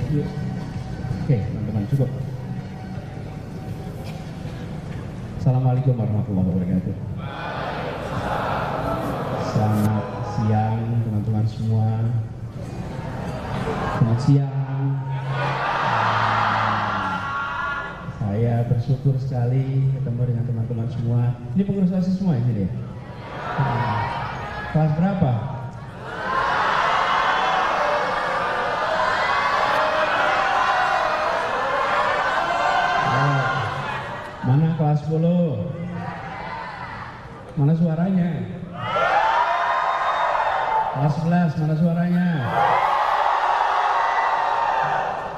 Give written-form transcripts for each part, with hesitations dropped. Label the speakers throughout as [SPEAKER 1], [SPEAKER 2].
[SPEAKER 1] Yuk. Oke, teman-teman, cukup. Assalamualaikum warahmatullahi wabarakatuh. Selamat siang teman-teman semua. Selamat siang. Saya bersyukur sekali ketemu dengan teman-teman semua. Ini pengurus OSIS semua ya sini ya? Kelas berapa? Mana kelas 10? Mana suaranya? Kelas 11, mana suaranya?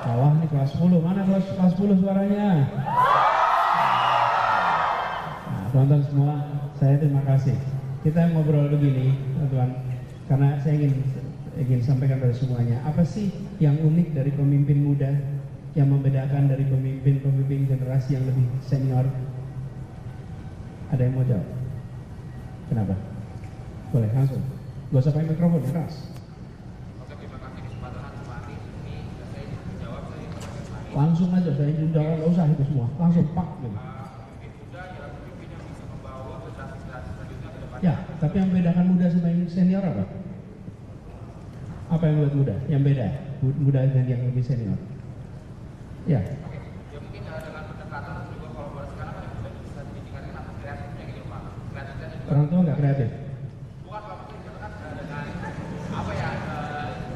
[SPEAKER 1] Bawah nih kelas 10, mana kelas 10 suaranya? Nah, teman-teman semua, saya terima kasih. Kita ngobrol begini, teman-teman, karena saya ingin sampaikan pada semuanya, apa sih yang unik dari pemimpin muda, yang membedakan dari pemimpin generasi yang lebih senior? Ada yang mau jawab? Kenapa? Boleh langsung. Gak usah pakai mikrofon, keras.
[SPEAKER 2] Oke, terima kasih kesempatan Pak Anies. Ini saya jawab, saya
[SPEAKER 1] Langsung aja, saya jawab, gak usah itu semua. Langsung pak gitu.
[SPEAKER 2] pemimpin muda adalah pemimpin yang bisa membawa generasi selanjutnya ke depan.
[SPEAKER 1] Ya, tapi yang membedakan muda sama yang senior apa? Apa yang buat muda? Yang beda? Muda dan yang lebih senior? Ya.
[SPEAKER 2] Oke, ya mungkin dengan pendekatan atau juga kolaborasi sekarang kan yang sudah bisa ditingkatkan atas kreatifnya gitu Pak. Kreatifnya juga.
[SPEAKER 1] Orang tua nggak kreatif?
[SPEAKER 2] Bukan Pak, mungkin kita kan dengan apa ya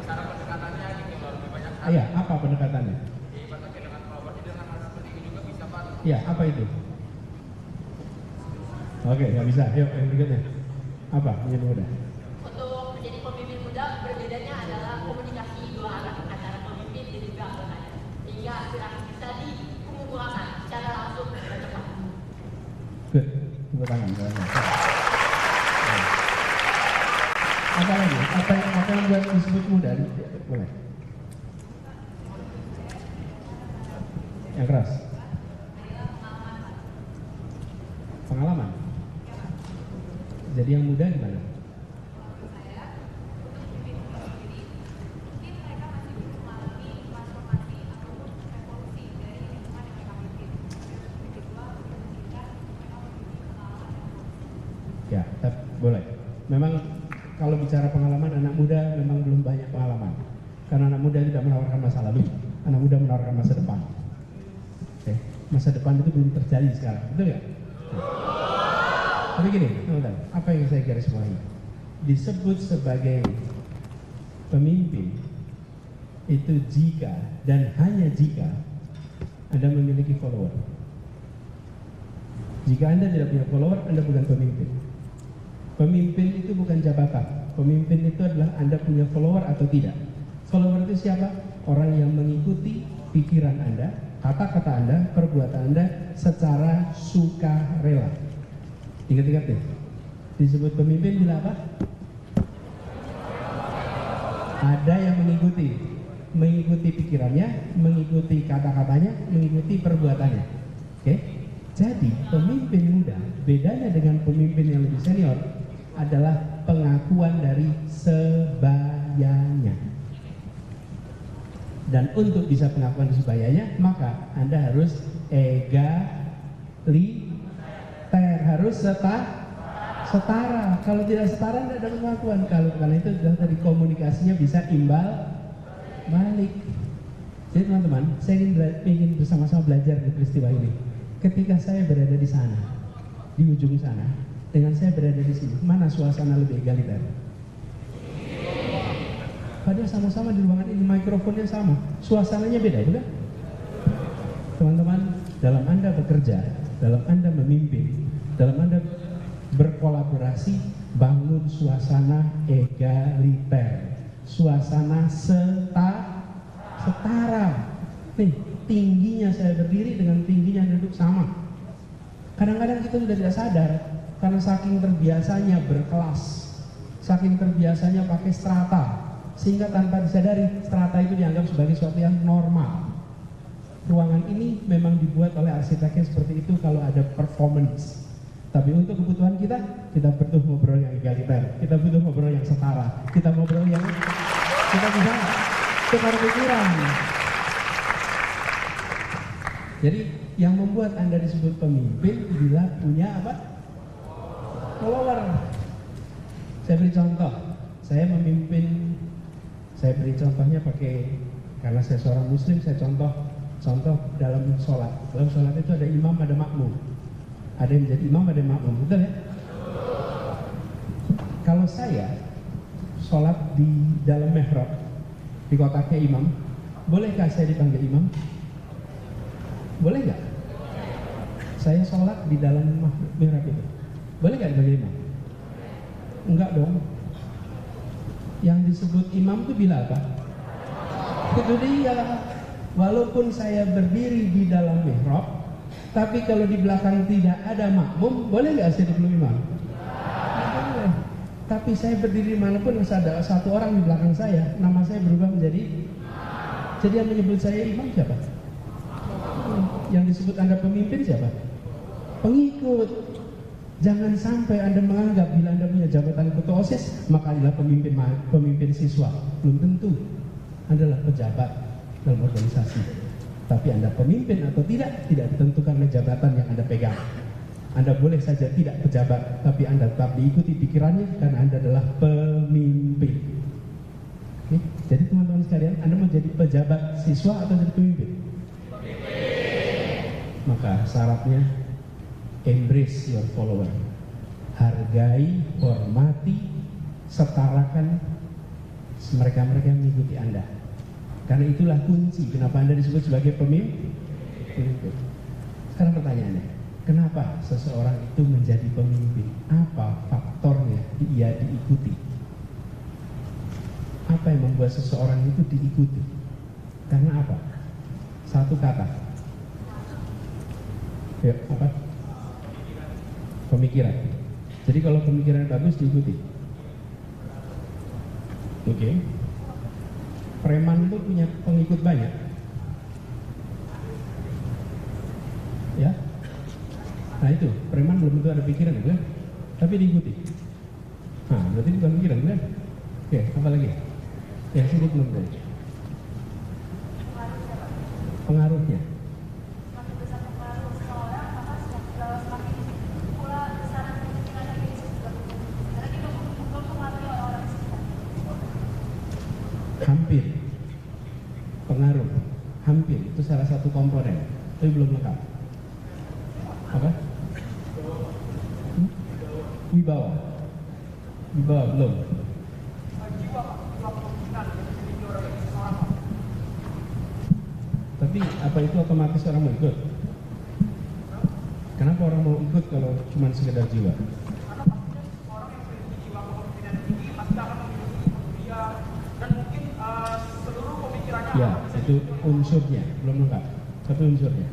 [SPEAKER 2] cara pendekatannya gitu loh, lebih banyak.
[SPEAKER 1] Iya, apa pendekatannya?
[SPEAKER 2] Dibatasi dengan kolaborasi dengan hal seperti ini juga bisa Pak.
[SPEAKER 1] Iya, apa itu? Oke, nggak bisa. Yuk, yang berikutnya. Apa menjadi muda?
[SPEAKER 3] Untuk menjadi pemimpin muda, berbedanya adalah komunikasi dua arah antara pemimpin dan juga anggotanya, hingga aspirasi bisa dikemukakan secara langsung dan cepat.
[SPEAKER 1] Good, tepuk tangan. Apa lagi? Apa yang buat disebut muda? Boleh. Yang keras. Pengalaman. Jadi yang muda gimana? Ya, boleh. Memang kalau bicara pengalaman, anak muda memang belum banyak pengalaman. Karena anak muda tidak menawarkan masa lalu, anak muda menawarkan masa depan. Oke, masa depan itu belum terjadi sekarang, betul ya? Tapi gini, teman-teman, apa yang saya garis bawahi? Disebut sebagai pemimpin itu jika dan hanya jika Anda memiliki follower. Jika Anda tidak punya follower, Anda bukan pemimpin. Pemimpin itu bukan jabatan. Pemimpin itu adalah Anda punya follower atau tidak. Follower itu siapa? Orang yang mengikuti pikiran Anda, kata-kata Anda, perbuatan Anda secara sukarela. Ingat-ingat deh. Disebut pemimpin bila apa? Ada yang mengikuti pikirannya, mengikuti kata-katanya, mengikuti perbuatannya. Oke? Jadi pemimpin muda bedanya dengan pemimpin yang lebih senior adalah pengakuan dari sebayanya. Dan untuk bisa pengakuan sebayanya, maka Anda harus harus setara. Kalau tidak setara, tidak ada pengakuan. Karena itu sudah tadi komunikasinya bisa imbal balik. Jadi teman-teman, saya ingin bersama-sama belajar di peristiwa ini. Ketika saya berada di sana, di ujung sana, dengan saya berada di sini, mana suasana lebih egaliter? Padahal sama-sama di ruangan ini, mikrofonnya sama, suasananya beda, bukan? Teman-teman, dalam Anda bekerja, dalam Anda memimpin, dalam Anda berkolaborasi, bangun suasana egaliter, suasana setara. Nih, tingginya saya berdiri dengan tingginya duduk sama. Kadang-kadang kita sudah tidak sadar karena saking terbiasanya berkelas, saking terbiasanya pakai strata, sehingga tanpa disadari strata itu dianggap sebagai sesuatu yang normal. Ruangan ini memang dibuat oleh arsiteknya seperti itu kalau ada performance. Tapi untuk kebutuhan kita butuh ngobrol yang egaliter, kita butuh ngobrol yang setara, kita ngobrol yang kita bisa tukar pikiran. Jadi yang membuat Anda disebut pemimpin bila punya apa? Follower. Saya beri contoh. Saya memimpin, saya beri contohnya pakai, karena saya seorang muslim, saya contoh dalam sholat. Dalam sholat itu ada imam, ada makmum. Ada yang menjadi imam, ada yang makmum, betul ya? Kalau saya sholat di dalam mihrab, di kotaknya imam, bolehkah saya dipanggil imam? Boleh nggak? Saya sholat di dalam mihrab itu, boleh nggak dipanggil imam? Enggak dong. Yang disebut imam itu bila apa? Itu dia. Walaupun saya berdiri di dalam mihrab, tapi kalau di belakang tidak ada makmum, boleh nggak saya disebut imam? Boleh. Tapi saya berdiri manapun, ada satu orang di belakang saya, nama saya berubah menjadi. Jadi yang menyebut saya imam siapa? Yang disebut Anda pemimpin siapa? Pengikut. Jangan sampai Anda menganggap bila Anda punya jabatan ketua OSIS, maka adalah pemimpin siswa. Belum tentu. Anda adalah pejabat dalam organisasi. Tapi Anda pemimpin atau tidak ditentukan oleh jabatan yang Anda pegang. Anda boleh saja tidak pejabat, tapi Anda tetap diikuti pikirannya karena Anda adalah pemimpin. Oke? Jadi teman-teman sekalian, Anda mau jadi pejabat siswa atau jadi pemimpin? Maka syaratnya embrace your follower. Hargai, hormati, setarakan mereka-mereka yang mengikuti Anda. Karena itulah kunci kenapa Anda disebut sebagai pemimpin. Sekarang pertanyaannya, kenapa seseorang itu menjadi pemimpin? Apa faktornya dia diikuti? Apa yang membuat seseorang itu diikuti? Karena apa? Satu kata. Ya, apa? Pemikiran. Jadi kalau pemikiran bagus diikuti. Oke. Preman itu punya pengikut banyak. Ya. Nah itu, preman belum tentu ada pikiran, kan? Tapi diikuti. Nah, berarti bukan pikiran, kan? Oke, apa lagi? Ya, sini belum tadi. Pengaruhnya. Hampir. Pengaruh. Hampir. Itu salah satu komponen. Tapi belum lengkap. Apa? Wibawa. Wibawa belum. Tapi apa itu otomatis orang mau ikut? Kenapa orang mau ikut kalau cuma sekedar jiwa? Ya, itu unsurnya, belum lengkap. Tapi unsurnya.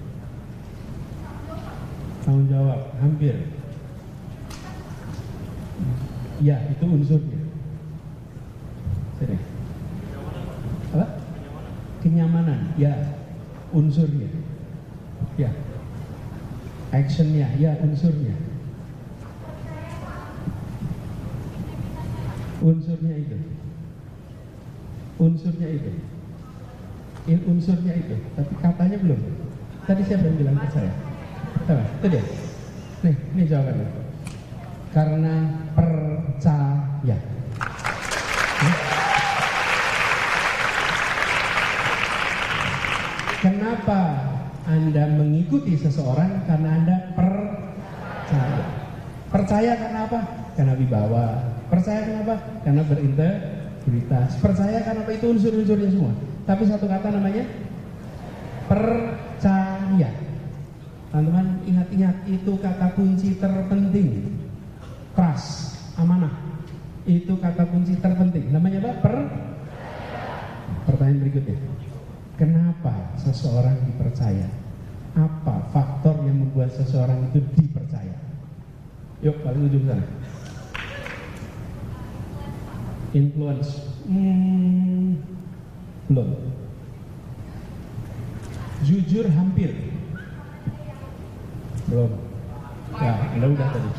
[SPEAKER 1] Tanggung jawab, hampir. Ya, itu unsurnya. Sini. Apa? Kenyamanan, ya, unsurnya. Ya. Actionnya, ya, unsurnya. Unsurnya itu. Unsurnya itu. Unsurnya itu, tapi katanya belum. Tadi siapa yang bilang ke saya? Apa? Itu dia. Nih, ini jawabannya. Karena percaya. Kenapa Anda mengikuti seseorang? Karena Anda percaya. Percaya karena apa? Karena wibawa. Percaya kenapa? Karena berintegritas. Percaya karena apa? Itu unsur-unsurnya semua. Tapi satu kata namanya percaya. Teman-teman ingat-ingat, itu kata kunci terpenting. Trust, amanah. Itu kata kunci terpenting. Namanya apa? Pertanyaan berikutnya. Kenapa seseorang dipercaya? Apa faktor yang membuat seseorang itu dipercaya? Yuk, paling ujung sana. Influence. Belum. Jujur hampir. Belum. Ya, Anda udah tadi.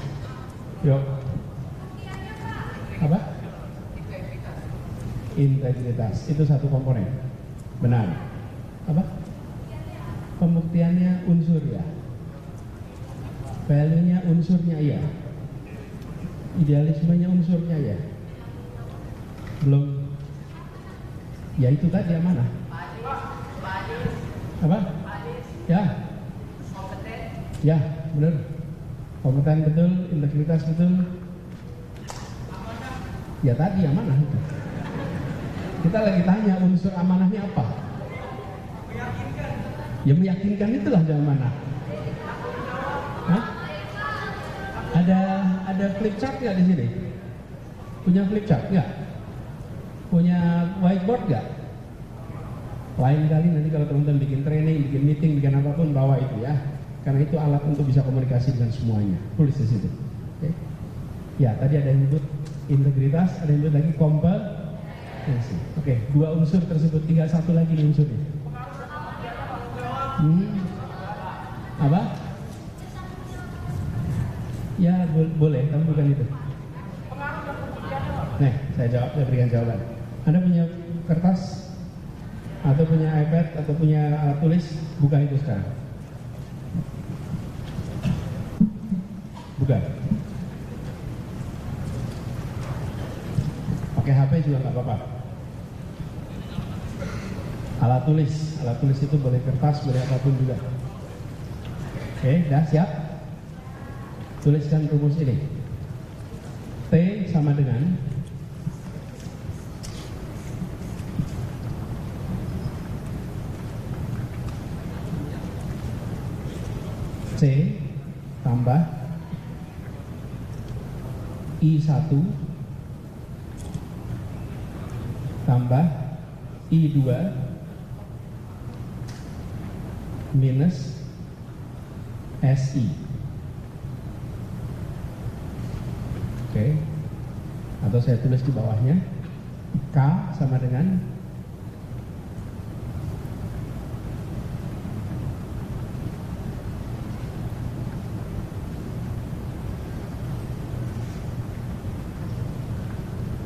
[SPEAKER 1] Yuk. Apa? Integritas. Itu satu komponen. Benar. Apa? Pembuktiannya unsur ya. Value-nya unsurnya iya. Idealismenya unsurnya ya. Belum. Ya itu tadi amanah. Apa? Ya. Ya, benar. Kompeten betul, integritas betul. Ya tadi amanah itu. Kita lagi tanya unsur amanahnya apa? Ya meyakinkan itulah amanah. Hah? Ada flip chart nggak di sini? Punya flip chart nggak? Punya whiteboard nggak? Lain kali nanti kalau teman-teman bikin training, bikin meeting, bikin apapun bawa itu ya. Karena itu alat untuk bisa komunikasi dengan semuanya. Tulis di situ. Oke. Ya tadi ada yang nyebut integritas, ada yang nyebut lagi kompetensi. Oke, dua unsur tersebut, tinggal satu lagi nih unsurnya. Apa? Ya boleh, tapi bukan itu. Nih, saya berikan jawaban. Anda punya kertas atau punya iPad atau punya alat tulis, buka itu sekarang. Buka. Pakai HP juga nggak apa-apa. Alat tulis itu boleh kertas, boleh apapun juga. Oke, dah siap? Tuliskan rumus ini. T sama dengan C tambah I1 tambah I2 minus SI. Oke. Atau saya tulis di bawahnya K sama dengan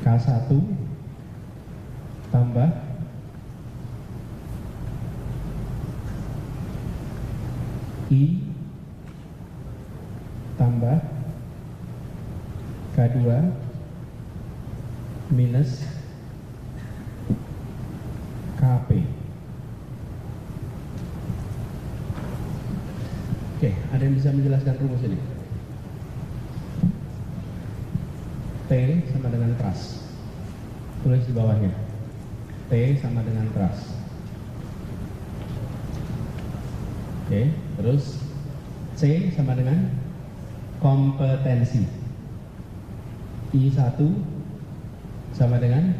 [SPEAKER 1] K1 tambah I tambah K2 minus KP. Oke, ada yang bisa menjelaskan rumus ini? T sama dengan trust. Tulis di bawahnya. T sama dengan trust. Oke, terus C sama dengan kompetensi. I1 sama dengan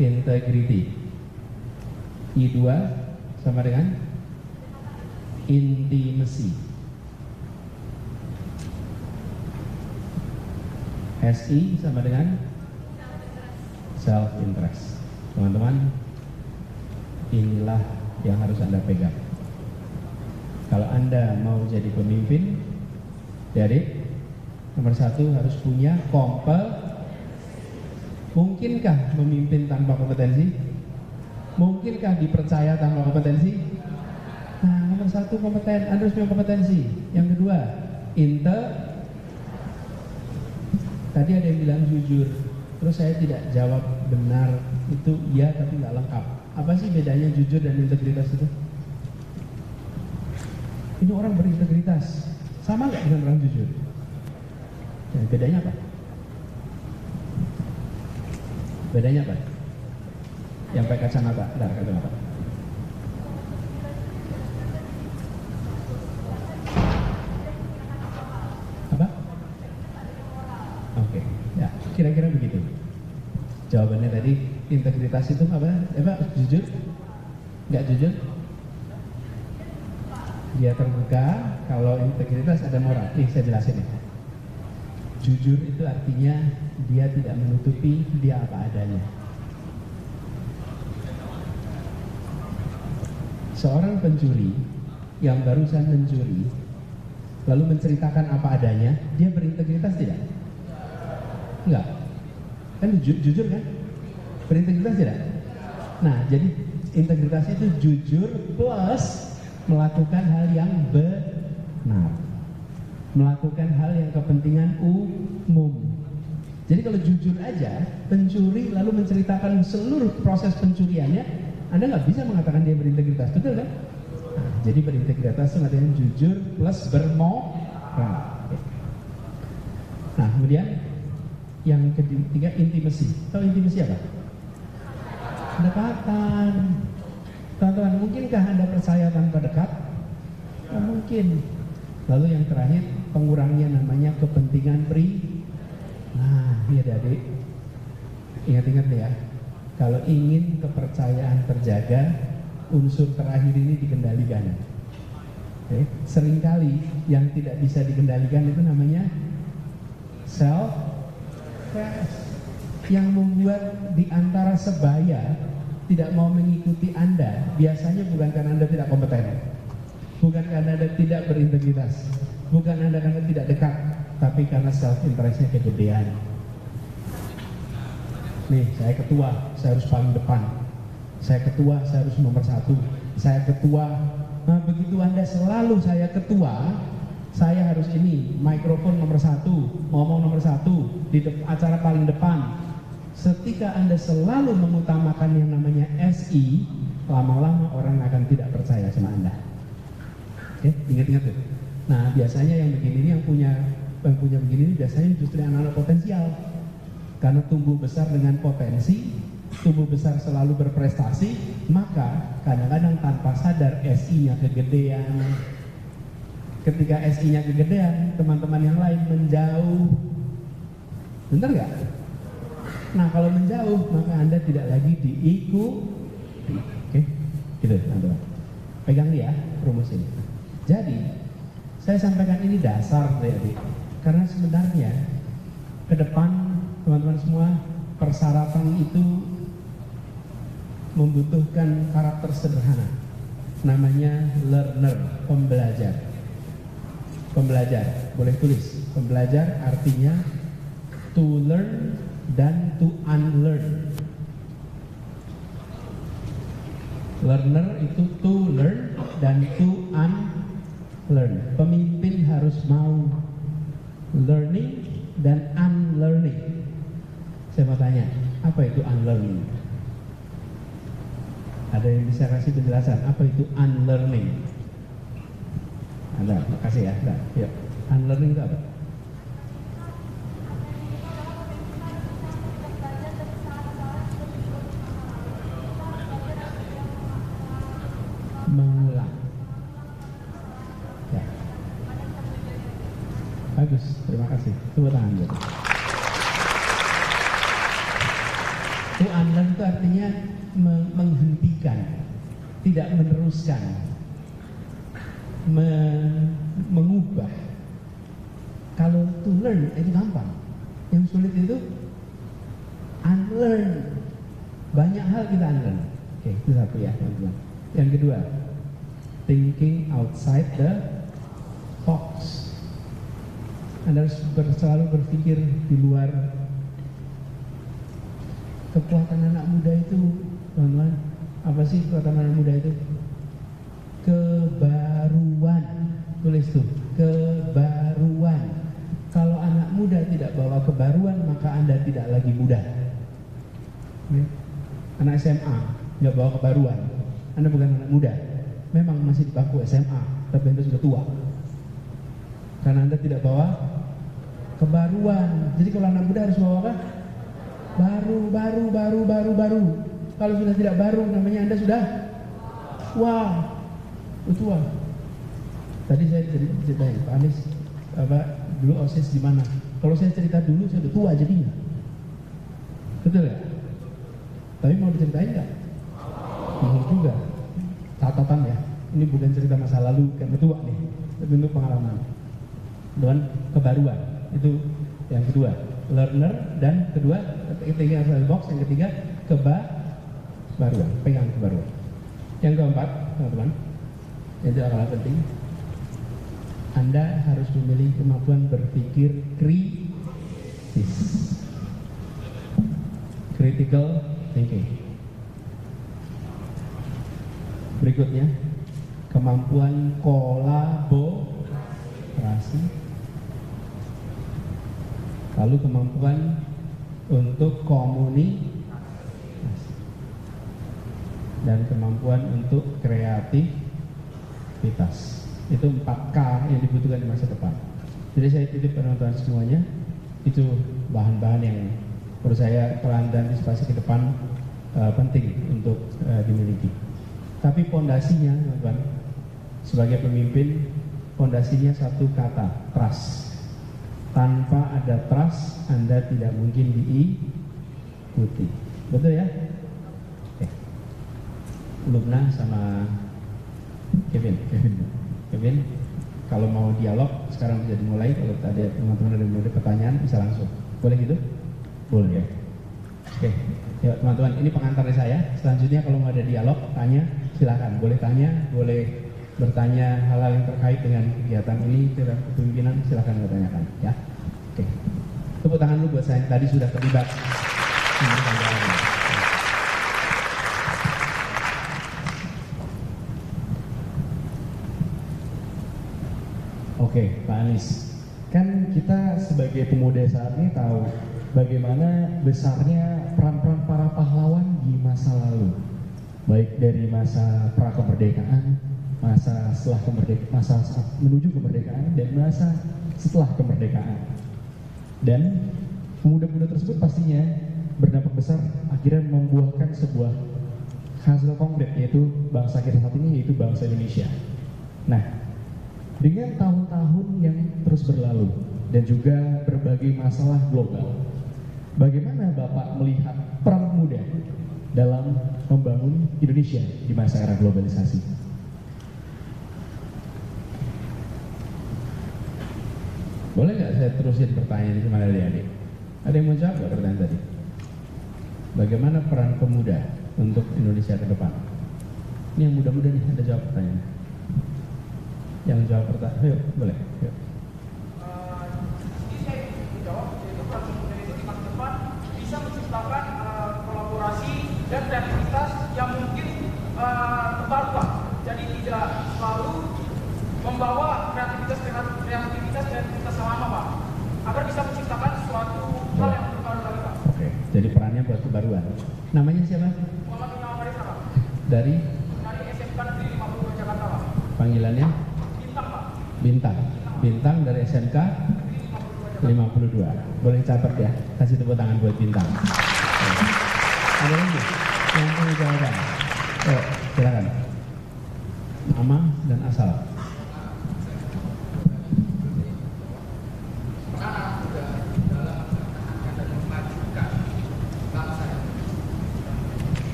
[SPEAKER 1] integrity. I2 sama dengan intimacy. SI sama dengan self interest. Teman-teman, inilah yang harus Anda pegang. Kalau Anda mau jadi pemimpin, jadi nomor satu harus punya Mungkinkah memimpin tanpa kompetensi? Mungkinkah dipercaya tanpa kompetensi? Nah, nomor satu kompeten, Anda harus punya kompetensi. Yang kedua, tadi ada yang bilang jujur, terus saya tidak jawab benar, itu iya tapi nggak lengkap. Apa sih bedanya jujur dan integritas itu? Ini orang berintegritas, sama nggak dengan orang jujur? Ya, bedanya apa? Bedanya apa? Yang pakai kacamata, kacamata. Apa? Oke, ya kira-kira begitu. Jawabannya tadi, integritas itu apa? Jujur? Nggak jujur? Dia terbuka. Kalau integritas ada moral. Nih saya jelasin ya. Jujur itu artinya dia tidak menutupi dia apa adanya. Seorang pencuri yang barusan mencuri lalu menceritakan apa adanya, dia berintegritas tidak? Enggak. Kan jujur kan? Berintegritas tidak? Nah, jadi integritas itu jujur plus melakukan hal yang benar, melakukan hal yang kepentingan umum. Jadi kalau jujur aja, pencuri lalu menceritakan seluruh proses pencuriannya, Anda nggak bisa mengatakan dia berintegritas, betul kan? Nah, jadi berintegritas itu artinya jujur plus bermoral. Nah, kemudian yang ketiga, intimasi. Tahu intimasi apa? Kedekatan. Teman-teman, mungkinkah Anda percaya tanpa dekat? Tidak mungkin. Lalu yang terakhir, pengurangnya namanya kepentingan Nah, iya adik, ingat-ingat ya, kalau ingin kepercayaan terjaga, unsur terakhir ini dikendalikan. Oke. Seringkali yang tidak bisa dikendalikan itu namanya self-trust, yang membuat di antara sebaya tidak mau mengikuti Anda. Biasanya bukan karena Anda tidak kompeten, bukan karena Anda tidak berintegritas, bukan karena Anda tidak dekat, tapi karena self-interestnya kegedean. Nih, saya ketua, saya harus paling depan. Saya ketua, saya harus nomor 1. Saya ketua. Nah, begitu Anda selalu saya ketua, saya harus ini, mikrofon nomor 1, ngomong nomor 1, di acara paling depan. Ketika Anda selalu mengutamakan yang namanya SI, lama-lama orang akan tidak percaya sama Anda. Oke, ingat-ingat tuh. Nah, biasanya yang begini ini yang punya begini ini biasanya justru anak-anak potensial, karena tumbuh besar dengan potensi, tumbuh besar selalu berprestasi, maka kadang-kadang tanpa sadar SI-nya kegedean. Ketika SI-nya kegedean, teman-teman yang lain menjauh. Bener nggak? Nah, kalau menjauh, maka Anda tidak lagi diikuti. Oke, gitu teman-teman. Pegang dia rumus ini. Jadi saya sampaikan ini dasar adik-adik, karena sebenarnya ke depan teman-teman semua, persyaratan itu membutuhkan karakter sederhana, namanya learner, pembelajar. Pembelajar, boleh tulis, pembelajar artinya to learn dan to unlearn. Learner itu to learn dan to unlearn. Pemimpin harus mau learning dan unlearning. Saya mau tanya, apa itu unlearning? Ada yang bisa kasih penjelasan, apa itu unlearning? Ada, makasih ya. Ada. Yuk. Unlearning itu apa? Mengulang. Ya. Bagus, terima kasih. Tepuk tangan dulu. To unlearn itu artinya menghentikan, tidak meneruskan, mengubah. Kalau to learn itu gampang, yang sulit itu unlearn. Banyak hal kita unlearn. Oke, itu satu ya teman-teman. Yang kedua, thinking outside the box. Anda harus selalu berpikir di luar. Kekuatan anak muda itu, teman-teman, apa sih kekuatan anak muda itu? Kebaruan. Tulis tuh, kebaruan. Kalau anak muda tidak bawa kebaruan, maka Anda tidak lagi muda. Anak SMA nggak bawa kebaruan, Anda bukan anak muda. Memang masih di bangku SMA, tapi Anda sudah tua, karena Anda tidak bawa kebaruan. Jadi kalau anak muda harus bawa apa? Baru. Kalau sudah tidak baru, namanya Anda sudah tua. Tadi saya ceritain Pak Anies, dulu OSIS di mana? Kalau saya cerita dulu, saya udah tua jadinya. Betul ya? Tapi mau diceritain nggak? Mau juga. Catatan ya, ini bukan cerita masa lalu karena tua nih, tapi untuk pengalaman. Dan kebaruan, itu yang kedua. Learner dan kedua, ketiga box, yang ketiga kebaruan, pegang kebaruan. Yang keempat, teman-teman, yang tidak kalah penting, Anda harus memiliki kemampuan berpikir kritis, critical thinking. Berikutnya, kemampuan kolaborasi, lalu kemampuan untuk komunikasi, dan kemampuan untuk kreativitas. Itu 4K yang dibutuhkan di masa depan. Jadi saya titip penonton semuanya, itu bahan-bahan yang menurut saya peran dan antisipasi ke depan penting untuk dimiliki. Tapi pondasinya, teman-teman, sebagai pemimpin, pondasinya satu kata, trust. Tanpa ada trust, Anda tidak mungkin diikuti. Betul ya? Oke. Lubna sama Kevin, kalau mau dialog sekarang bisa dimulai. Kalau ada teman-teman ada pertanyaan bisa langsung. Boleh gitu? Boleh ya. Oke. Ya teman-teman, ini pengantar dari saya. Selanjutnya kalau mau ada dialog, tanya, silakan. Boleh tanya, boleh bertanya hal-hal yang terkait dengan kegiatan ini, dengan kepemimpinan, silakan bertanyakan. Ya. Oke. Tepuk tangan dulu buat saya yang tadi sudah terlibat.
[SPEAKER 4] Oke, Pak Anies, kan kita sebagai pemuda saat ini tahu bagaimana besarnya peran-peran para pahlawan di masa lalu, baik dari masa pra-kemerdekaan, masa setelah kemerdekaan, masa saat menuju kemerdekaan, dan masa setelah kemerdekaan. Dan pemuda-pemuda tersebut pastinya berdampak besar, akhirnya membuahkan sebuah hasil konkret, yaitu bangsa kita saat ini, yaitu bangsa Indonesia. Nah, dengan tahun-tahun yang terus berlalu dan juga berbagai masalah global, bagaimana Bapak melihat peran pemuda dalam membangun Indonesia di masa era globalisasi?
[SPEAKER 1] Boleh nggak saya terusin pertanyaan ini sama adik-adik? Ada yang mau jawab nggak pertanyaan tadi? Bagaimana peran pemuda untuk Indonesia ke depan? Ini yang muda-muda nih, ada jawab pertanyaannya. Yang jawab pertanyaan, ayo boleh. Yuk.
[SPEAKER 2] Jadi saya menjawab, yaitu peran pemuda itu di masa depan bisa menciptakan kolaborasi dan kreativitas yang mungkin terbarukan. Jadi tidak selalu membawa kreativitas dan kreativitas lama, Pak, agar bisa menciptakan suatu hal yang terbaru lagi, Pak.
[SPEAKER 1] Oke, jadi perannya buat kebaruan. Namanya siapa?
[SPEAKER 2] Muhammad Imam Marisa, Pak.
[SPEAKER 1] Dari
[SPEAKER 2] SMK Negeri 52 Jakarta, Pak.
[SPEAKER 1] panggilannya?
[SPEAKER 2] Bintang, Pak.
[SPEAKER 1] Bintang. Bintang dari SMK 52. Boleh catat ya. Kasih tepuk tangan buat Bintang. Ada lagi yang punya jawaban? Silakan. Nama dan asal.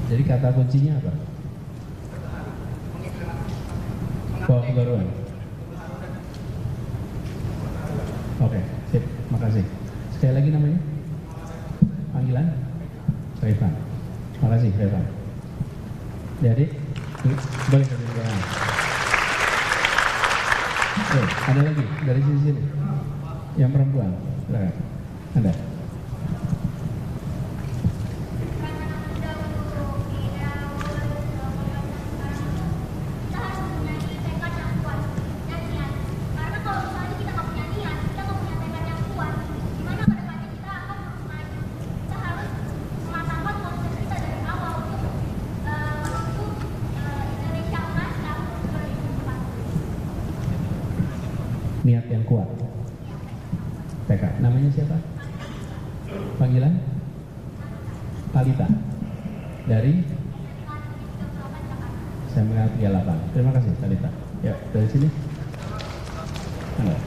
[SPEAKER 1] Jadi kata kuncinya apa? Bawa kebaruan. Oke, sip, makasih. Sekali lagi namanya? Panggilan? Revan. Makasih, Revan. Jadi, boleh kebaruan. Ada lagi dari sini. Yang perempuan, silakan. Anda. Niat yang kuat. TK. Namanya siapa? Panggilan? Talita. Dari SMK 38. Terima kasih Talita. Ya, dari sini. Anda.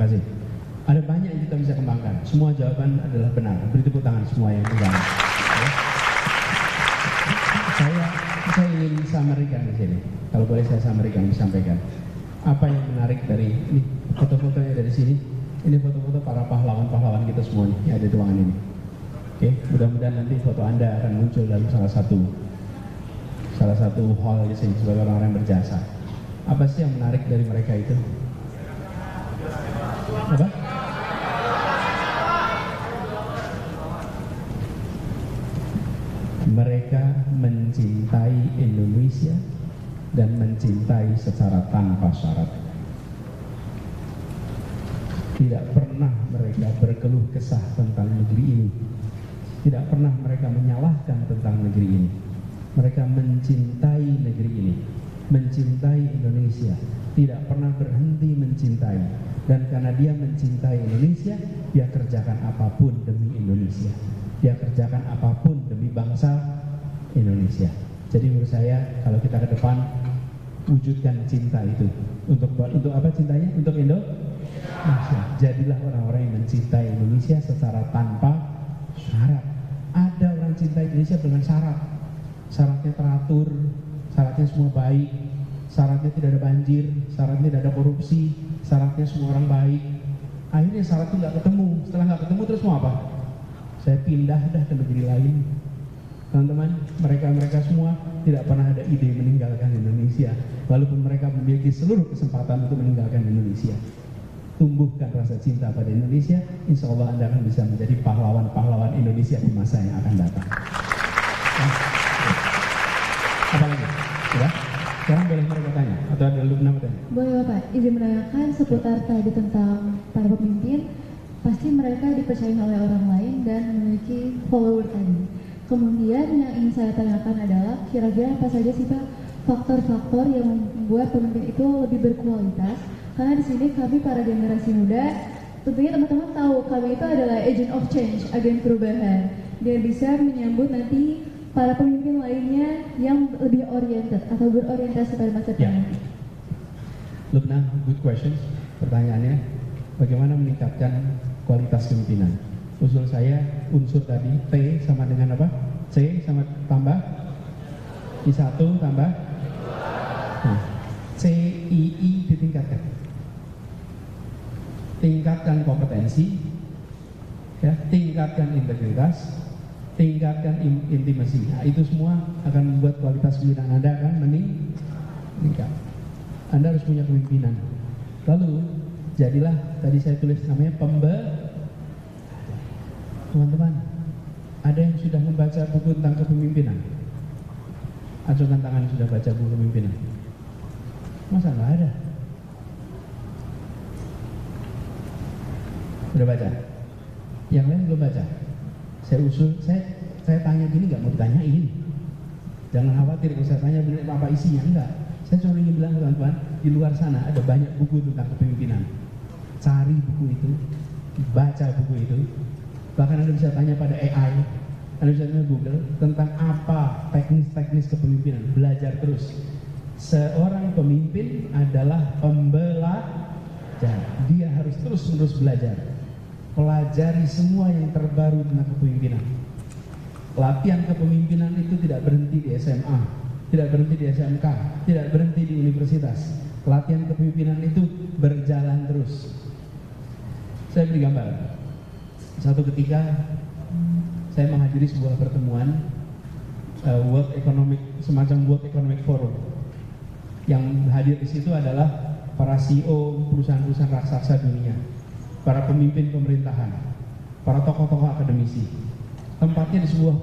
[SPEAKER 1] kasih. Ada banyak yang kita bisa kembangkan. Semua jawaban adalah benar. Beri tepuk tangan semua yang benar. Ya. Saya ingin summary-kan di sini. Kalau boleh saya summary-kan, disampaikan. Apa yang menarik dari ini foto-fotonya dari sini? Ini foto-foto para pahlawan-pahlawan kita semua nih yang ada di ruangan ini. Oke, mudah-mudahan nanti foto Anda akan muncul dalam salah satu hall di sini sebagai orang-orang yang berjasa. Apa sih yang menarik dari mereka itu? Apa? Mereka mencintai Indonesia dan mencintai secara tanpa syarat. Tidak pernah mereka berkeluh kesah tentang negeri ini. Tidak pernah mereka menyalahkan tentang negeri ini. Mereka mencintai negeri ini, mencintai Indonesia, tidak pernah berhenti mencintai. Dan karena dia mencintai Indonesia, dia kerjakan apapun demi Indonesia. Dia kerjakan apapun demi bangsa Indonesia. Jadi menurut saya, kalau kita ke depan, wujudkan cinta itu. Untuk apa cintanya? Untuk Indonesia. Jadilah orang-orang yang mencintai Indonesia secara tanpa syarat. Ada orang cinta Indonesia dengan syarat. Syaratnya teratur, syaratnya semua baik, syaratnya tidak ada banjir, syaratnya tidak ada korupsi, syaratnya semua orang baik. Akhirnya syaratnya nggak ketemu. Setelah nggak ketemu terus mau apa? Saya pindah dah ke negeri lain. Teman-teman, mereka semua tidak pernah ada ide meninggalkan Indonesia, walaupun mereka memiliki seluruh kesempatan untuk meninggalkan Indonesia. Tumbuhkan rasa cinta pada Indonesia, insya Allah Anda akan bisa menjadi pahlawan-pahlawan Indonesia di masa yang akan datang. Apa lagi? Sudah? Sekarang boleh mereka tanya, atau ada Lubna tanya?
[SPEAKER 5] Boleh Bapak, izin menanyakan seputar tadi tentang para pemimpin. Pasti mereka dipercaya oleh orang lain dan memiliki follower tadi. Kemudian yang ingin saya tanyakan adalah kira-kira apa saja sih Pak faktor-faktor yang membuat pemimpin itu lebih berkualitas? Karena di sini kami para generasi muda, tentunya teman-teman tahu kami itu adalah agent of change, agen perubahan, dan bisa menyambut nanti para pemimpin lainnya yang lebih oriented atau berorientasi pada masa depan.
[SPEAKER 1] Lubna, good questions. Pertanyaannya, bagaimana meningkatkan kualitas kepemimpinan? Usul saya, unsur tadi T sama dengan apa? C sama tambah I1 tambah C, I ditingkatkan. Tingkatkan kompetensi, ya, tingkatkan integritas, tingkatkan intimasi. Nah, itu semua akan membuat kualitas kepemimpinan Anda akan meningkat. Anda harus punya kepemimpinan. Lalu jadilah, tadi saya tulis namanya teman-teman, ada yang sudah membaca buku tentang kepemimpinan? Acungkan tangan yang sudah baca buku kepemimpinan. Masa nggak ada? Udah baca? Yang lain belum baca? Saya usul, saya tanya gini nggak mau ditanyain. Jangan khawatir kalau saya tanya apa isinya, enggak. Saya cuma ingin bilang teman-teman, di luar sana ada banyak buku tentang kepemimpinan. Cari buku itu, baca buku itu. Bahkan Anda bisa tanya pada AI, Anda bisa tanya Google tentang apa teknis-teknis kepemimpinan. Belajar terus. Seorang pemimpin adalah pembelajar. Dia harus terus-menerus belajar. Pelajari semua yang terbaru tentang kepemimpinan. Latihan kepemimpinan itu tidak berhenti di SMA, tidak berhenti di SMK, tidak berhenti di universitas. Latihan kepemimpinan itu berjalan terus. Saya beri gambar. Satu ketika saya menghadiri sebuah pertemuan semacam World Economic Forum. Yang hadir di situ adalah para CEO perusahaan-perusahaan raksasa dunia, para pemimpin pemerintahan, para tokoh-tokoh akademisi. Tempatnya di sebuah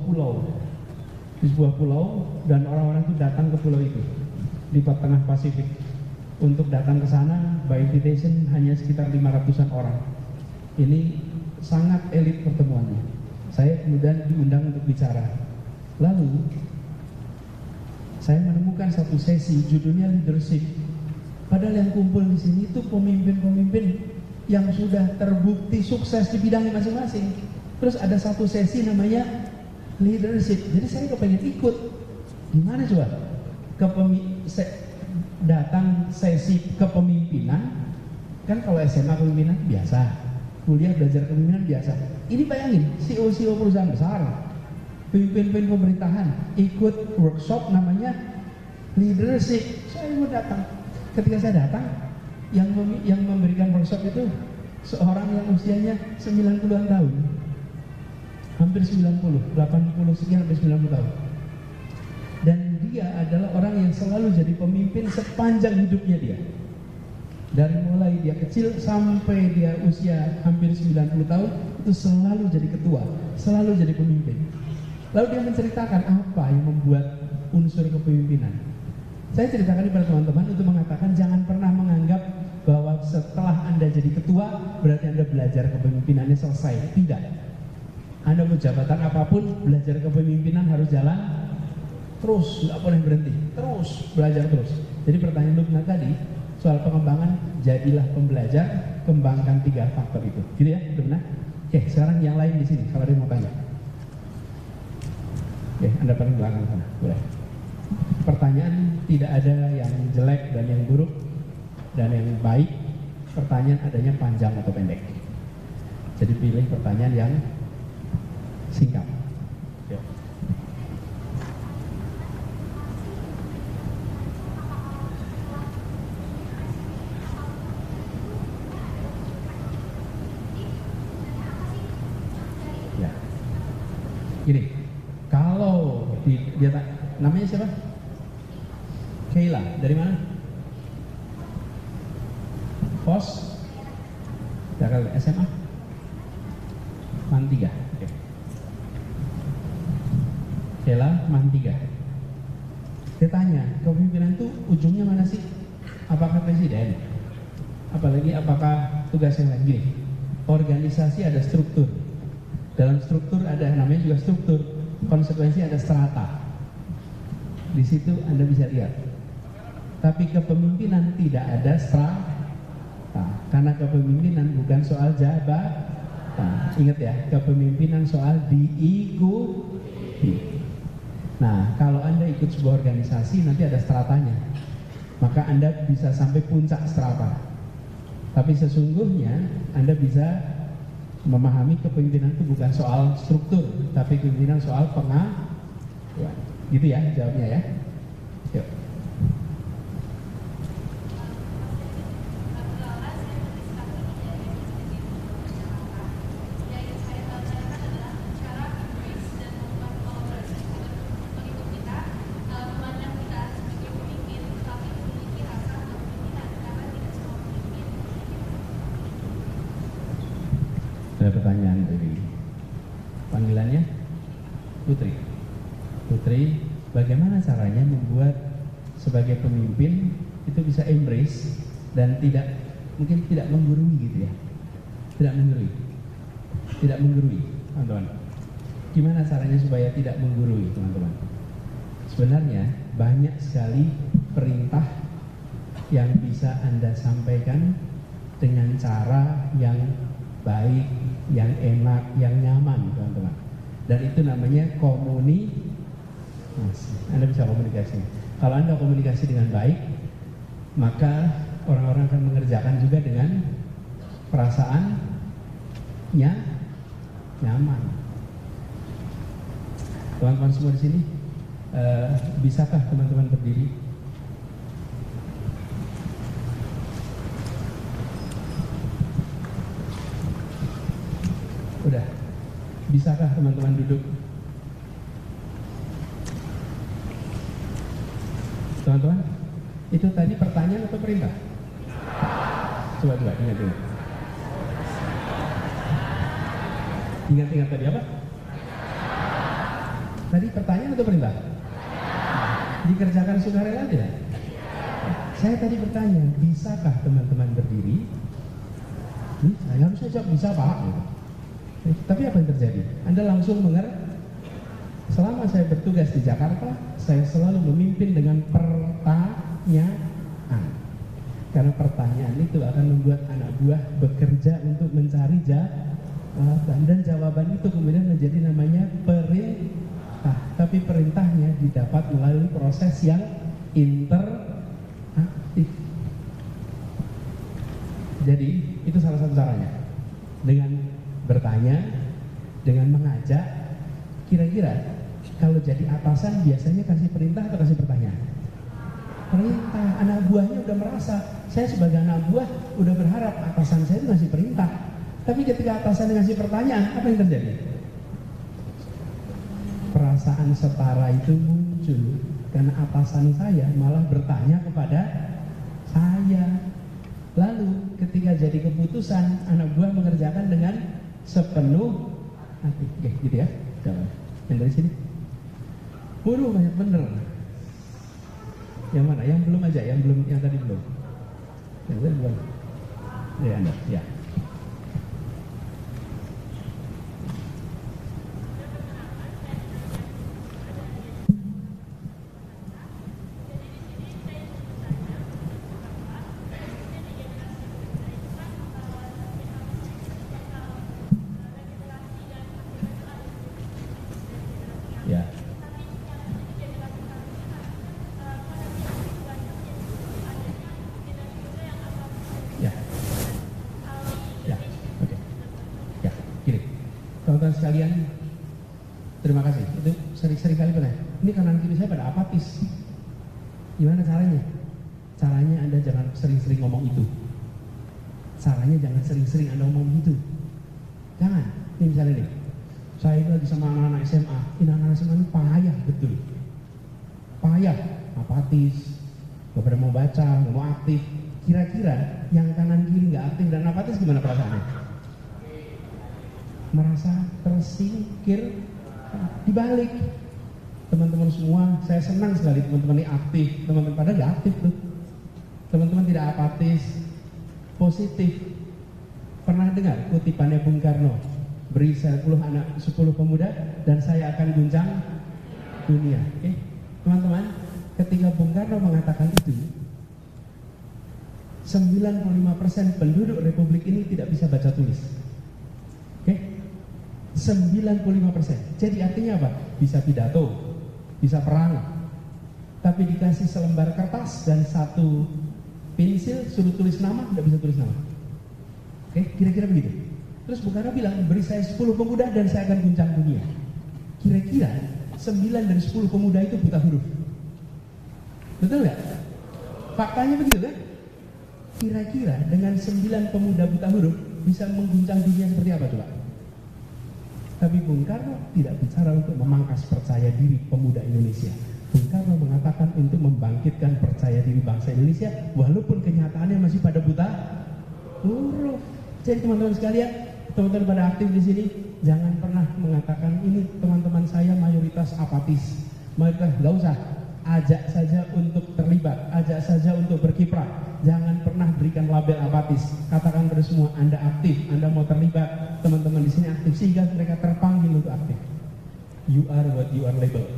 [SPEAKER 1] pulau, dan orang-orang itu datang ke pulau itu di tengah Pasifik. Untuk datang ke sana by invitation hanya sekitar 500-an orang. Ini sangat elit pertemuannya. Saya kemudian diundang untuk bicara. Lalu saya menemukan satu sesi judulnya leadership. Padahal yang kumpul di sini itu pemimpin-pemimpin yang sudah terbukti sukses di bidangnya masing-masing. Terus ada satu sesi namanya leadership. Jadi saya kepengen ikut. Gimana coba? Datang sesi kepemimpinan, Kan kalau SMA kepemimpinan biasa, kuliah belajar kepemimpinan biasa. Ini bayangin, CEO perusahaan besar, pemimpin pemerintahan ikut workshop namanya leadership. Saya mau datang. Ketika saya datang, yang memberikan workshop itu seorang yang usianya 90-an tahun, hampir 90, 80 sekian sampai 90 tahun. Dan dia adalah orang yang selalu jadi pemimpin sepanjang hidupnya dia. Dari mulai dia kecil sampai dia usia hampir 90 tahun, itu selalu jadi ketua, selalu jadi pemimpin. Lalu dia menceritakan apa yang membuat unsur kepemimpinan. Saya ceritakan kepada teman-teman untuk mengatakan jangan pernah menganggap bahwa setelah Anda jadi ketua berarti Anda belajar kepemimpinannya selesai. Tidak. Anda mau jabatan apapun, belajar kepemimpinan harus jalan terus, nggak boleh berhenti, terus belajar terus. Jadi pertanyaan Lukman tadi soal pengembangan, jadilah pembelajar, kembangkan 3 faktor itu. Gitu ya, benar? Oke, sekarang yang lain di sini kalau ada yang mau tanya. Oke, Anda paling belakang sana, boleh. Pertanyaan tidak ada yang jelek dan yang buruk dan yang baik. Pertanyaan adanya panjang atau pendek. Jadi pilih pertanyaan yang singkat. Yuk. Ya. Gini, kalau dia namanya siapa? Kayla, dari mana? Pos? Dari SMA? Man 3. Oke. Kayla, Man 3. Dia tanya, kepemimpinan itu ujungnya mana sih? Apakah presiden? Apalagi apakah tugas yang lain? Gini, organisasi ada struktur. Dalam struktur ada namanya juga struktur. Konsekuensi ada strata. Di situ Anda bisa lihat. Tapi kepemimpinan tidak ada strata. Karena kepemimpinan bukan soal jabatan. Ingat ya, kepemimpinan soal diikuti. Nah, kalau Anda ikut sebuah organisasi nanti ada stratanya. Maka Anda bisa sampai puncak strata. Tapi sesungguhnya Anda bisa memahami kepemimpinan itu bukan soal struktur, tapi kepemimpinan soal pengetahuan. Gitu ya jawabnya ya. Yuk. Ada pertanyaan dari panggilannya Putri. Putri, bagaimana caranya membuat sebagai pemimpin itu bisa embrace dan mungkin tidak menggurui gitu ya, tidak menggurui teman-teman. Gimana caranya supaya tidak menggurui teman-teman? Sebenarnya banyak sekali perintah yang bisa Anda sampaikan dengan cara yang baik, yang enak, yang nyaman teman-teman. Dan itu namanya komunikasi. Anda bisa komunikasi. Kalau Anda komunikasi dengan baik, maka orang-orang akan mengerjakan juga dengan perasaannya nyaman. Teman-teman semua di sini, bisakah teman-teman berdiri? Udah, bisakah teman-teman duduk? Teman-teman, itu tadi pertanyaan atau perintah? Coba ingat. Ingat tadi apa? Tadi pertanyaan atau perintah? Dikerjakan sukarela tidak? Saya tadi bertanya, bisakah teman-teman berdiri? Saya harusnya jawab bisa Pak. Tapi apa yang terjadi? Anda langsung mengerti. Selama saya bertugas di Jakarta, saya selalu memimpin dengan pertanyaan. Karena pertanyaan itu akan membuat anak buah bekerja untuk mencari jawaban. Dan jawaban itu kemudian menjadi namanya perintah. Tapi perintahnya didapat melalui proses yang interaktif. Jadi itu salah satu caranya. Dengan bertanya, dengan mengajak. Kira-kira kalau jadi atasan biasanya kasih perintah atau kasih pertanyaan? Perintah. Anak buahnya udah merasa, saya sebagai anak buah udah berharap atasan saya itu ngasih perintah. Tapi ketika atasan ngasih pertanyaan, apa yang terjadi? Perasaan setara itu muncul karena atasan saya malah bertanya kepada saya. Lalu ketika jadi keputusan, anak buah mengerjakan dengan sepenuh hati. Oke, gitu ya. Jangan. Yang dari sini. Waduh, banyak bener. Yang mana? Yang belum aja, yang tadi belum. Yang tadi belum. Ya, Anda. Ya. Ya. Ya. Ya. Oke. Ya, gini. Teman-teman sekalian, terima kasih. Itu sering-sering kali pernah. Ini kanan kiri saya pada apatis. Gimana caranya? Caranya Anda jangan sering-sering ngomong itu. Caranya jangan sering-sering Anda ngomong itu. Jangan. Ini misalnya nih. Saya itu lagi sama anak-anak SMA. Ini anak-anak SMA ini payah betul. Payah, apatis, gak pada mau baca, gak mau aktif. Kira-kira yang kanan kiri gak aktif dan apatis gimana perasaannya? Merasa tersingkir. Dibalik. Teman-teman semua, saya senang sekali teman-teman ini aktif. Teman-teman pada gak aktif tuh. Teman-teman tidak apatis, positif. Pernah dengar kutipannya Bung Karno? Beri 10 pemuda dan saya akan guncang dunia. Oke, teman-teman, ketika Bung Karno mengatakan itu, 95% penduduk Republik ini tidak bisa baca tulis. Oke, 95%. Jadi artinya apa? Bisa pidato, bisa perang, tapi dikasih selembar kertas dan satu pensil, suruh tulis nama, tidak bisa tulis nama. Oke, kira-kira begitu. Terus Bung Karno bilang, beri saya 10 pemuda dan saya akan guncang dunia. Kira-kira 9 dari 10 pemuda itu buta huruf. Betul nggak? Faktanya begitu kan? Kira-kira dengan 9 pemuda buta huruf bisa mengguncang dunia seperti apa coba? Tapi Bung Karno tidak bicara untuk memangkas percaya diri pemuda Indonesia. Bung Karno mengatakan untuk membangkitkan percaya diri bangsa Indonesia walaupun kenyataannya masih pada buta huruf. Jadi teman-teman sekalian, teman-teman pada aktif di sini, jangan pernah mengatakan ini teman-teman saya mayoritas apatis. Mayoritas, nggak usah. Ajak saja untuk terlibat, ajak saja untuk berkiprah. Jangan pernah berikan label apatis. Katakan pada semua, Anda aktif, Anda mau terlibat. Teman-teman di sini aktif sehingga mereka terpanggil untuk aktif. You are what you are labeled.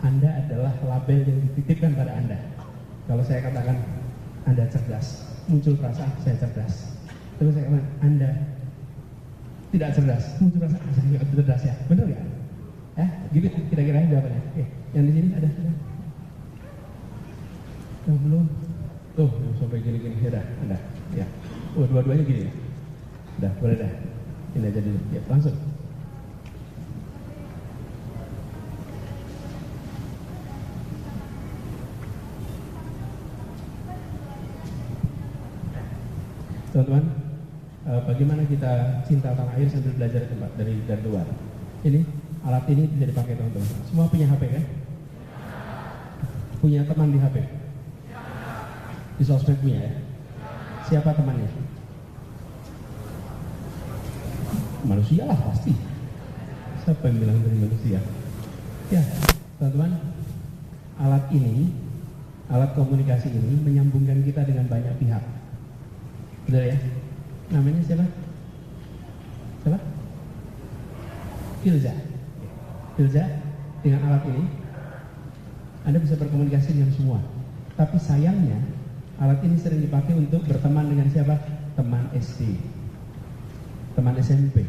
[SPEAKER 1] Anda adalah label yang dititipkan pada Anda. Kalau saya katakan Anda cerdas, muncul perasaan saya cerdas. Terus saya katakan Anda tidak cerdas, muncul rasa saya tidak cerdas ya, benar nggak? Ya, gitu kira-kira jawabannya. Oke, yang di sini ada. Oh, belum. Tuh, sampai gini-gini ya dah, ada. Ya. Oh, dua-duanya gini ya. Udah, boleh dah. Ini aja dulu. Ya, langsung. Teman-teman, bagaimana kita cinta tanah air sambil belajar tempat dari luar. Ini alat ini bisa dipakai teman-teman. Semua punya HP kan? Punya teman di HP? Di sosmed punya ya? Siapa temannya? Manusia lah pasti. Siapa yang bilang dari manusia? Ya, teman-teman, alat ini, alat komunikasi ini menyambungkan kita dengan banyak pihak. Betul ya? Namanya siapa? Siapa? Filza. Filza, dengan alat ini Anda bisa berkomunikasi dengan semua. Tapi sayangnya alat ini sering dipakai untuk berteman dengan siapa? Teman SD, teman SMP,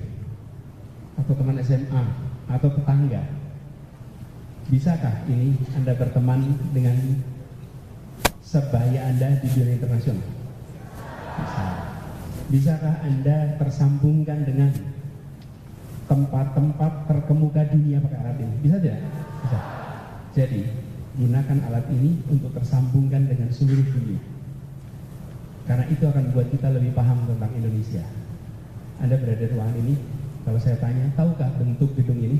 [SPEAKER 1] atau teman SMA, atau tetangga. Bisakah ini Anda berteman dengan sebaya Anda di dunia internasional? Bisa. Bisakah Anda tersambungkan dengan tempat-tempat terkemuka dunia pakai alat ini? Bisa tidak? Bisa. Jadi, gunakan alat ini untuk tersambungkan dengan seluruh dunia. Karena itu akan membuat kita lebih paham tentang Indonesia. Anda berada di ruangan ini, kalau saya tanya, tahukah bentuk gedung ini?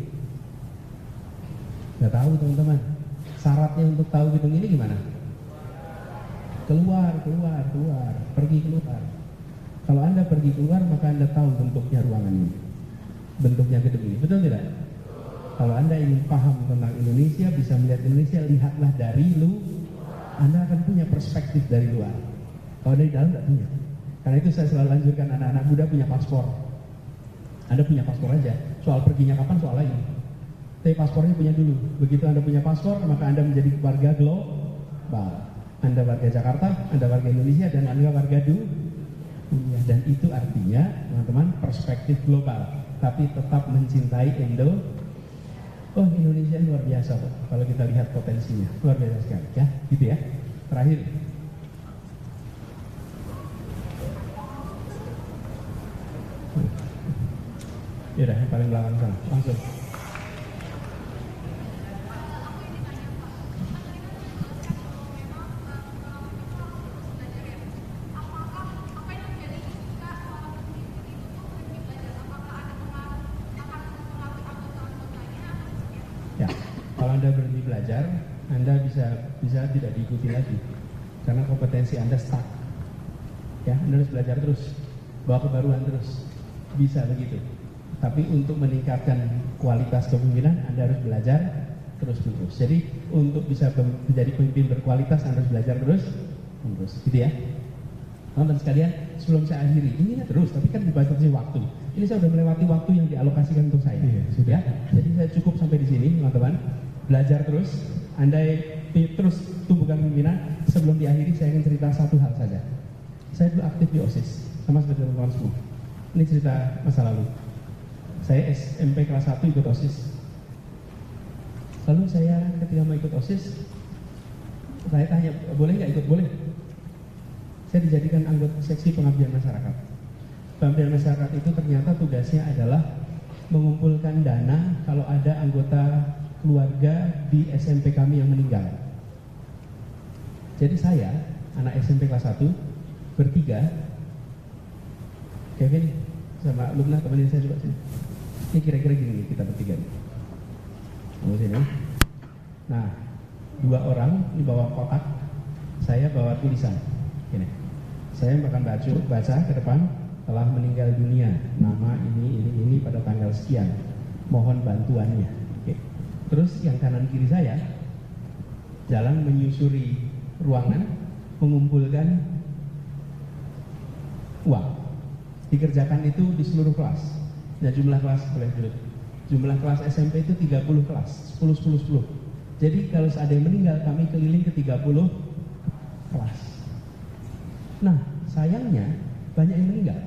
[SPEAKER 1] Nggak tahu teman-teman. Syaratnya untuk tahu gedung ini gimana? Keluar. Pergi keluar. Kalau Anda pergi keluar, maka Anda tahu bentuknya ruangan ini, bentuknya gedung ini. Betul tidak? Kalau Anda ingin paham tentang Indonesia, bisa melihat Indonesia, lihatlah dari Anda akan punya perspektif dari luar. Kalau dari dalam tidak punya. Karena itu saya selalu anjurkan anak-anak muda punya paspor. Anda punya paspor aja. Soal perginya kapan soal lain. Tapi paspornya punya dulu. Begitu Anda punya paspor, maka Anda menjadi warga global. Anda warga Jakarta, Anda warga Indonesia, dan Anda warga dunia. Dan itu artinya, teman-teman, perspektif global. Tapi tetap mencintai Oh, Indonesia luar biasa kok. Kalau kita lihat potensinya, luar biasa sekali. Ya, gitu ya. Terakhir. Ya udah, yang paling belakang sana, langsung. Ya, kalau Anda berhenti belajar, Anda bisa tidak diikuti lagi, karena kompetensi Anda stuck. Ya, Anda harus belajar terus, bawa kebaruan terus, bisa begitu. Tapi untuk meningkatkan kualitas kepemimpinan, Anda harus belajar terus-menerus. Jadi untuk bisa menjadi pemimpin berkualitas, Anda harus belajar terus-menerus. Gitu ya. Teman-teman sekalian, sebelum saya akhiri, ini terus, tapi kan dibatasi waktu. Ini saya sudah melewati waktu yang dialokasikan untuk saya. Sudah. Jadi saya cukup sampai di sini, teman-teman. Belajar terus, andai terus tumbuhkan kepemimpinan. Sebelum diakhiri, saya ingin cerita satu hal saja. Saya dulu aktif di OSIS, sama seperti teman-teman semua. Ini cerita masa lalu. Saya SMP kelas 1 ikut OSIS. Lalu saya ketika mau ikut OSIS, saya tanya, boleh nggak ikut? Boleh. Saya dijadikan anggota seksi pengabdian masyarakat. Pengabdian masyarakat itu ternyata tugasnya adalah mengumpulkan dana kalau ada anggota keluarga di SMP kami yang meninggal. Jadi saya, anak SMP kelas 1, bertiga, Kevin sama Lubna temenin saya juga sini. Ini kira-kira gini kita bertiga nih. Sini. Nah, 2 orang di bawah kotak, saya bawa tulisan. Gini. Saya akan baca ke depan, telah meninggal dunia, nama ini pada tanggal sekian. Mohon bantuannya. Oke. Terus yang kanan kiri saya jalan menyusuri ruangan, mengumpulkan uang. Dikerjakan itu di seluruh kelas. Nah, jumlah kelas boleh dulu. Jumlah kelas SMP itu 30 kelas, 10. Jadi kalau ada yang meninggal, kami keliling ke 30 kelas. Nah, sayangnya banyak yang meninggal.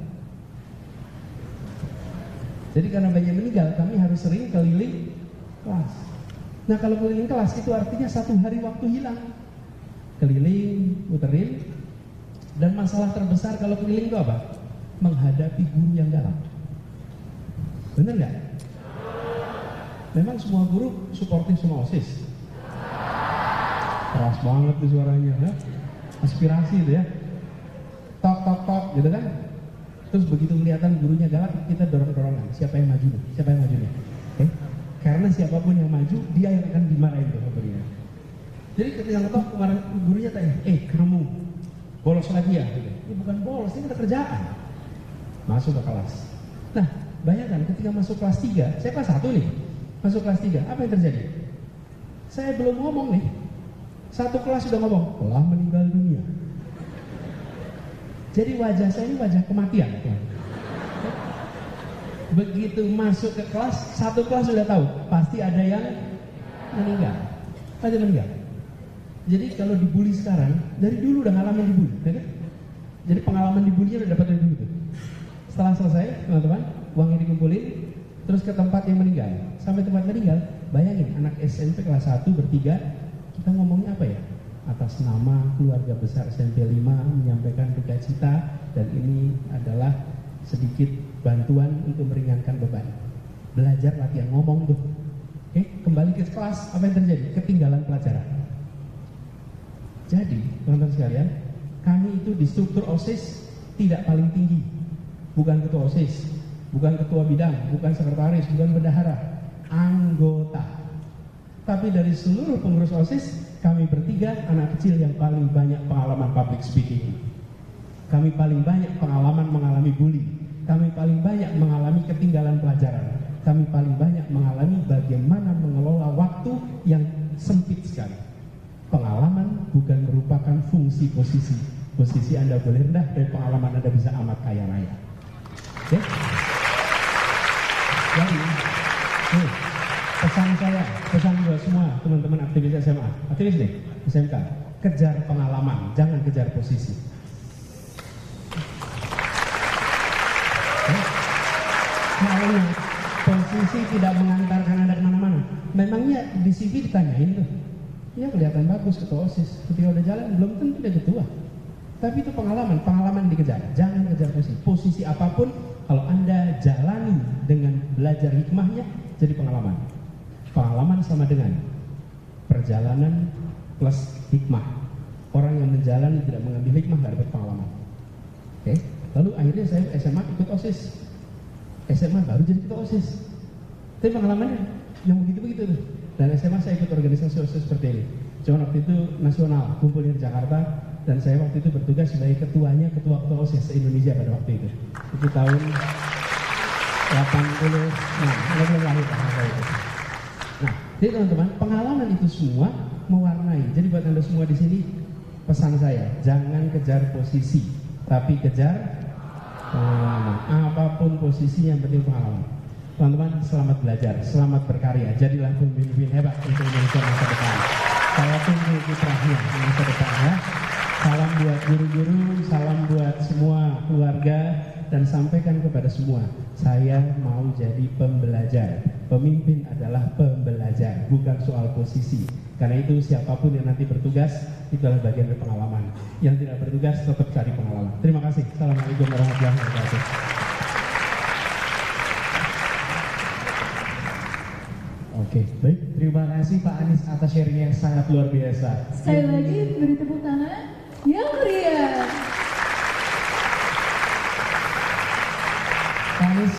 [SPEAKER 1] Jadi karena banyak yang meninggal, kami harus sering keliling kelas. Nah, kalau keliling kelas itu artinya 1 hari waktu hilang. Keliling, muterin. Dan masalah terbesar kalau keliling itu apa? Menghadapi guru yang galak. Bener nggak? Memang semua guru suportif sama OSIS. Keras banget tuh suaranya, ya? Aspirasi itu ya. Tok gitu kan. Terus begitu kelihatan gurunya galak, kita dorong-dorongan. Siapa yang maju nih? Siapa yang maju nih? Oke? Karena siapapun yang maju, dia yang akan dimarahin tuh gurunya. Jadi ketika ngetok, kemarin gurunya tanya, kamu bolos lagi ya? Gitu. Ini bukan bolos, ini ada kerjaan. Masuk ke kelas. Nah, bayangkan ketika masuk kelas 3, saya kelas 1 nih, masuk kelas 3, apa yang terjadi? Saya belum ngomong nih, 1 kelas sudah ngomong, telah meninggal dunia. Jadi wajah saya ini wajah kematian. Begitu masuk ke kelas, 1 kelas sudah tahu, pasti ada yang meninggal. Pasti meninggal. Jadi kalau dibully sekarang, dari dulu udah ngalamin dibully, ya kan? Jadi pengalaman dibully udah dapat dari dulu tuh. Setelah selesai, teman-teman, uangnya dikumpulin, terus ke tempat yang meninggal. Sampai tempat meninggal, bayangin anak SMP kelas 1 bertiga, kita ngomongnya apa ya? atas nama keluarga besar SMP 5 menyampaikan duka cita, dan ini adalah sedikit bantuan untuk meringankan beban. Belajar latihan ngomong tuh. Oke, kembali ke kelas, apa yang terjadi? Ketinggalan pelajaran. Jadi, teman-teman sekalian, kami itu di struktur OSIS tidak paling tinggi. Bukan ketua OSIS, bukan ketua bidang, bukan sekretaris, bukan bendahara, anggota. Tapi dari seluruh pengurus OSIS, kami bertiga anak kecil yang paling banyak pengalaman public speaking. Kami paling banyak pengalaman mengalami bully. Kami paling banyak mengalami ketinggalan pelajaran. Kami paling banyak mengalami bagaimana mengelola waktu yang sempit sekali. Pengalaman bukan merupakan fungsi posisi. Posisi Anda boleh rendah, dan pengalaman Anda bisa amat kaya raya. Oke? Jadi, pesan saya, pesan buat semua teman-teman aktivis SMA, aktivis nih, SMK, kejar pengalaman, jangan kejar posisi. Kalau posisi tidak mengantarkan Anda kemana-mana, memangnya di CV ditanyain tuh, ya kelihatan bagus ketua OSIS, ketika udah jalan belum tentu dia ketua. Tapi itu pengalaman dikejar, jangan kejar posisi. Posisi apapun, kalau Anda jalani dengan belajar hikmahnya, jadi pengalaman. Pengalaman sama dengan perjalanan plus hikmah. Orang yang menjalani tidak mengambil hikmah nggak dapat pengalaman. Oke, lalu akhirnya saya SMA ikut OSIS. SMA baru jadi ketua OSIS. Tapi pengalamannya yang begitu-begitu tuh. Dan SMA saya ikut organisasi OSIS seperti ini. Cuma waktu itu nasional, kumpulnya di Jakarta, dan saya waktu itu bertugas sebagai ketua OSIS se-Indonesia pada waktu itu. Itu tahun 80, belum lahir saya itu. Nah, jadi teman-teman, pengalaman itu semua mewarnai. Jadi buat Anda semua di sini, pesan saya, jangan kejar posisi, tapi kejar pengalaman. Apapun posisi, yang penting pengalaman. Teman-teman, selamat belajar, selamat berkarya. Jadilah pemimpin hebat untuk Indonesia masa depan. Saya tunggu kiprahnya masa depan ya. Salam buat guru-guru, salam buat semua keluarga, dan sampaikan kepada semua, saya mau jadi pembelajar. Pemimpin adalah pembelajar, bukan soal posisi. Karena itu siapapun yang nanti bertugas, itu adalah bagian dari pengalaman. Yang tidak bertugas tetap cari pengalaman. Terima kasih. Assalamualaikum warahmatullahi wabarakatuh.
[SPEAKER 4] Oke, baik. Terima kasih Pak Anies atas sharing yang sangat luar biasa.
[SPEAKER 5] Sekali lagi beri tepuk tangan yang meriah.
[SPEAKER 4] Pak Anies